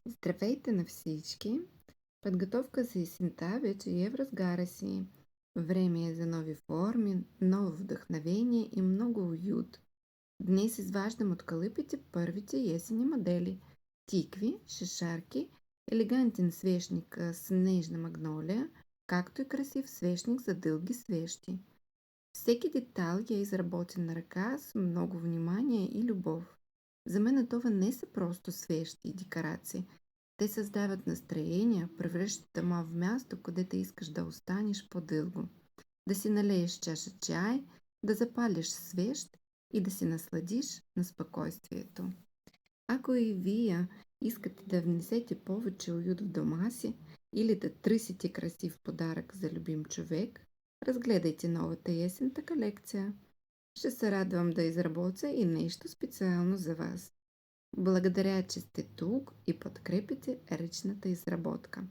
Здравейте на всички! Подготовка за есента вече е в разгара си. Време е за нови форми, ново вдъхновение и много уют. Днес изваждам от калъпите първите есени модели. Тикви, шишарки, елегантен свещник с нежна магнолия, както и красив свещник за дълги свещи. Всеки детал е изработен на ръка с много внимание и любов. За мен това не са просто свещи и декорации. Те създават настроение, превръщат дома в място, където искаш да останеш по-дълго. Да си налееш чаша чай, да запалиш свещ и да се насладиш на спокойствието. Ако и вие искате да внесете повече уют в дома си или да търсите красив подарък за любим човек, разгледайте новата есента колекция. Ще се радвам да изработя и нещо специално за вас. Благодаря, че сте тук и подкрепите речната изработка.